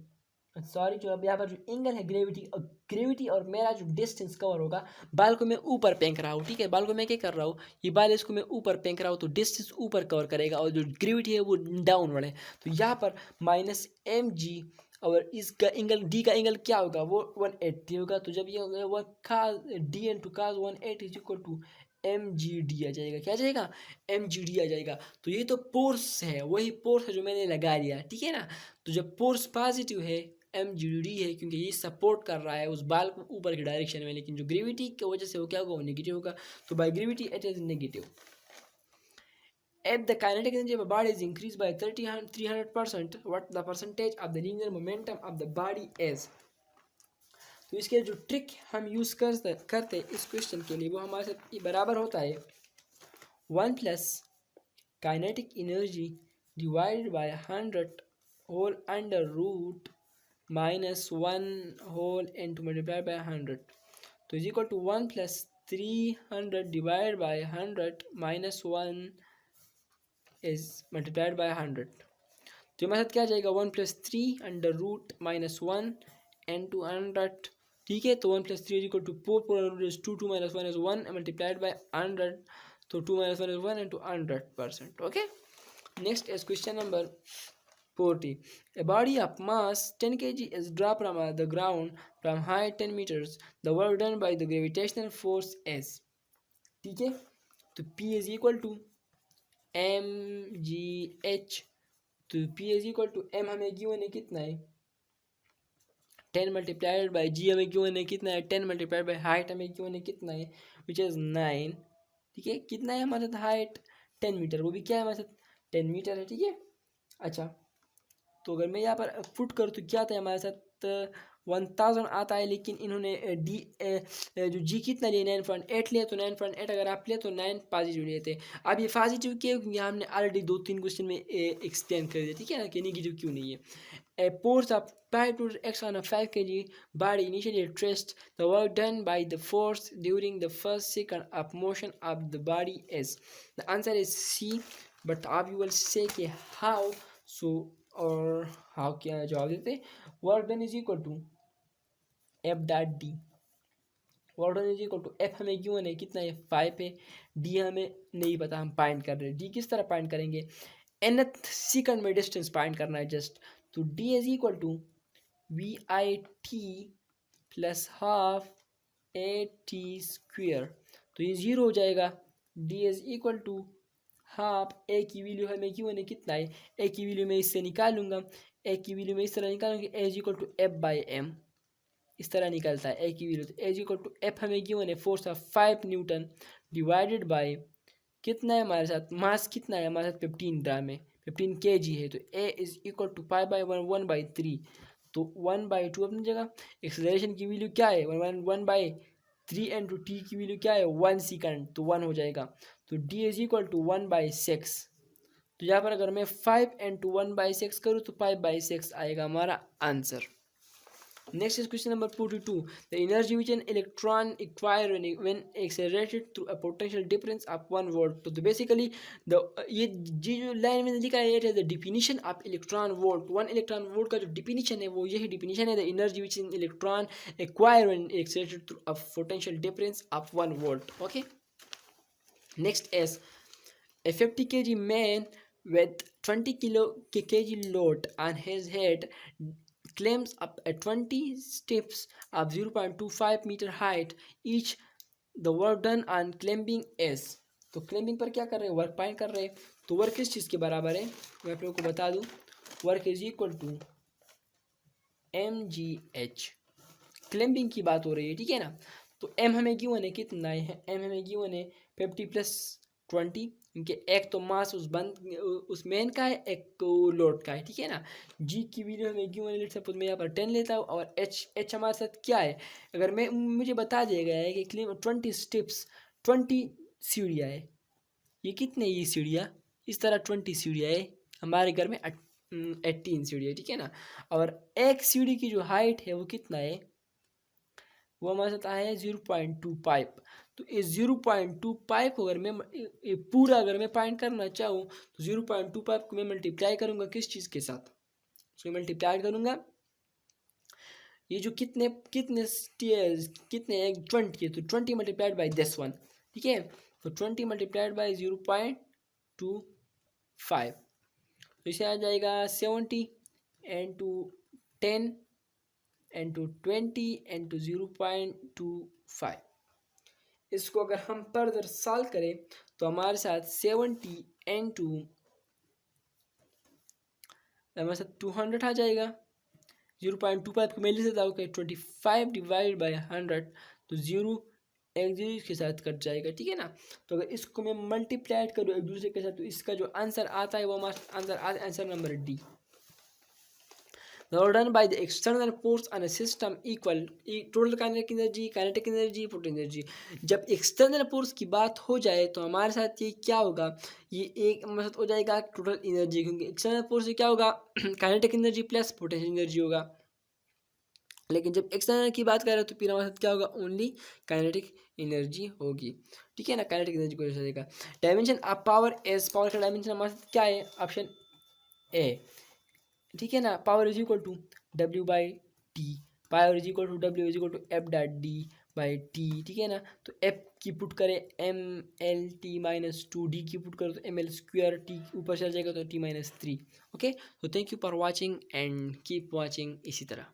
सॉरी, जो अब यहाँ पर जो एंगल है ग्रेविटी और मेरा जो डिस्टेंस कवर होगा, बाल को मैं ऊपर फेंक रहा हूँ, ठीक है, बाल को मैं क्या कर रहा हूँ, ये बाल इसको मैं ऊपर फेंक रहा हूँ, तो डिस्टेंस ऊपर कवर करेगा और जो ग्रेविटी है वो डाउनवर्ड है। तो यहाँ पर -mg, और इसका एंगल डी का एंगल क्या होगा, वो 180 होगा। तो जब ये होगा वो D into cos 180 is equal to mgd आ जाएगा। क्या आ जाएगा, mgd आ जाएगा। तो ये तो फोर्स है, वही फोर्स है जो मैंने लगा लिया, ठीक है ना। तो जब फोर्स पॉजिटिव है mgd है, क्योंकि ये सपोर्ट कर रहा है उस बाल को ऊपर की डायरेक्शन में, लेकिन जो ग्रेविटी की वजह से वो क्या होगा, वो नेगेटिव होगा। तो by gravity it is negative. If the kinetic energy of a body is increased by 300%, what the percentage of the linear momentum of the body is? तो इसके जो ट्रिक हम यूज़ करते इस क्वेश्चन के लिए, वो हमारे साथ ये बराबर होता है 1 plus kinetic energy divided by 100 whole under root -1 whole into multiply by 100, तो is equal to 1 plus 300 divide by 100 -1 is multiplied by 100। तो हमारे साथ क्या आ जाएगा, 1 प्लस 3 अंडर रूट -1 इनटू 100, ठीक है। तो 1 plus 3 is equal to 4, 4 is 2, 2 minus 1 is 1 multiplied by 100, तो 2 minus 1 is 1 into 100%। Okay, next is question number 40. A body of mass 10 kg is dropped from the ground from height 10 meters. The work done by the gravitational force is, ठीक है। तो P is equal to mgh, तो P is equal to m हमें given है कितना है 10 multiplied by जी, हमें given है कितना है 10 मल्टीप्लाइड बाई हाइट हमें गिवन है कितना है विच इज़ 9, ठीक है। कितना है हमारे साथ हाइट 10 मीटर, वो भी क्या है हमारे साथ 10 मीटर है, ठीक है। अच्छा, तो अगर मैं यहाँ पर पुट करूँ तो क्या था हमारे साथ 1000 आता है, लेकिन इन्होंने डी जो जी कितना लिया 9.8 लिया, तो 9.8 अगर आप ले तो 9 पॉजिटिव लिए थे। अब ये पॉजिटिव क्यों, क्योंकि हमने ऑलरेडी 2-3 क्वेश्चन में एक्सप्लेन कर दिया, ठीक है ना, कि नेगेटिव क्यों नहीं है। A force of 5 x on a 5 kg body initially traced the work done by the force during the first second of motion of the body is. The answer is C, but अब you will say कि how, so और how क्या जवाब देते, work done is equal to F dot D, work done is equal to F हमें क्यों है कितना है 5 है, डी हमें नहीं पता, हम फाइंड कर रहे हैं। डी किस तरह फाइंड करेंगे, nth सेकंड में डिस्टेंस फाइंड करना है जस्ट, तो D is equal to V I T plus half A T square, तो ये 0 हो जाएगा। D is equal to half, A की वैल्यू हमें क्यों है कितना है, ए की वैल्यू मैं इससे निकालूंगा, ए की वैल्यू मैं इस तरह निकालूंगा, A is equal to F by M, इस तरह निकलता है ए की वैल्यू। तो A is equal to F हमें गिवन है force of 5 newton divided by कितना है हमारे साथ, मास कितना है हमारे साथ 15 ग्राम है, 15 kg है, तो ए इज इक्वल टू 5/1 1/3, तो 1/2 अपनी जगह। एक्सेलरेशन की वैल्यू क्या है 1/3 इंटू टी की वैल्यू क्या है 1 सेकंड, तो 1 हो जाएगा। तो डी इज इक्वल टू 1/6, तो यहाँ पर अगर मैं 5 इंटू 1/6 करूँ तो 5/6 आएगा हमारा answer. Next is question number 42. The energy which an electron acquire when accelerated through a potential difference of 1 volt. तो basically the ये जो लाइन में लिखा है it is the definition of electron volt. 1 electron volt का जो definition है वो यही definition है, the energy which an electron acquire when accelerated through a potential difference of 1 volt. Okay. Next is a 50 kg man with 20 kg load on his head climbs up a 20 steps of 0.25 meter height each. The work done on climbing is, तो climbing पर क्या कर रहे हैं, work find कर रहे हैं। तो वर्क किस चीज़ के बराबर है मैं आप लोगों को बता दूं, work is equal to mgh, climbing की बात हो रही है, ठीक है ना। तो m हमें गिवन है कितना है, m हमें गिवन है 50 प्लस 20, क्योंकि एक तो मास उस मेन का है, एक लोड का है, ठीक है ना। जी की वैल्यू हमें गिवन है, लेट्स सपोज मैं यहाँ पर 10 लेता हूँ, और एच हमारे साथ क्या है, अगर मैं मुझे बता दिया गया है कि 20 स्टेप्स 20 सीढ़ियाँ है, ये कितने ये सीढ़ियाँ, इस तरह 20 सीढ़ियाँ है, हमारे घर में 18 सीढ़ी है, ठीक है ना। और एक सीढ़ी की जो हाइट है वो कितना है वो हमारे साथ आया है 0.2 पाइप। तो इस 0.2 पाइप को अगर मैं पूरा अगर मैं फाइंड करना चाहूँ तो 0.2 पाइप को मैं मल्टीप्लाई करूँगा किस चीज़ के साथ, इसको मल्टीप्लाई करूँगा, ये जो कितने कितने कितने 20 है, तो 20 मल्टीप्लाइड बाई दिस वन, ठीक है। तो 20 मल्टीप्लाइड बाई 0.25, तो इसे आ जाएगा 70 इंटू 10 इंटू 20 इंटू 0.25। इसको अगर हम फर्दर सॉल्व करें तो हमारे साथ 70 इंटू हमारे साथ 200 आ जाएगा। 0.25 को मैं लिख देता हूँ कि 25 डिवाइड बाई 100, तो जीरो एक जीरो इसके साथ कट जाएगा, ठीक है ना। तो अगर इसको मैं मल्टीप्लाइड करूँ एक दूसरे के साथ तो इसका जो आंसर आता है वो हमारा आंसर आता है answer number D. Now done by the external force on a system equal total kinetic energy, potential energy। जब एक्सटर्नल फोर्स की बात हो जाए तो हमारे साथ ये क्या होगा, ये एक हमारे साथ हो जाएगा टोटल एनर्जी, क्योंकि एक्सटर्नल फोर्स से क्या होगा kinetic energy plus potential energy होगा। लेकिन जब एक्सटर्नल की बात करें तो फिर हमारे साथ क्या होगा, ओनली काइनेटिक एनर्जी होगी, ठीक है ना। काइनेटिक एनर्जी को जाएगा। Dimension of power as, power का डायमेंशन हमारे साथ क्या है, ऑप्शन ए, ठीक है ना। Power is equal to W by T, power is equal to W is equal to F dot D by T, ठीक है ना। तो एफ की पुट करें M L T minus 2, D की पुट करो तो एम एल स्क्वायर, टी ऊपर चल जाएगा तो टी माइनस 3। ओके, तो thank you for watching and keep watching इसी तरह।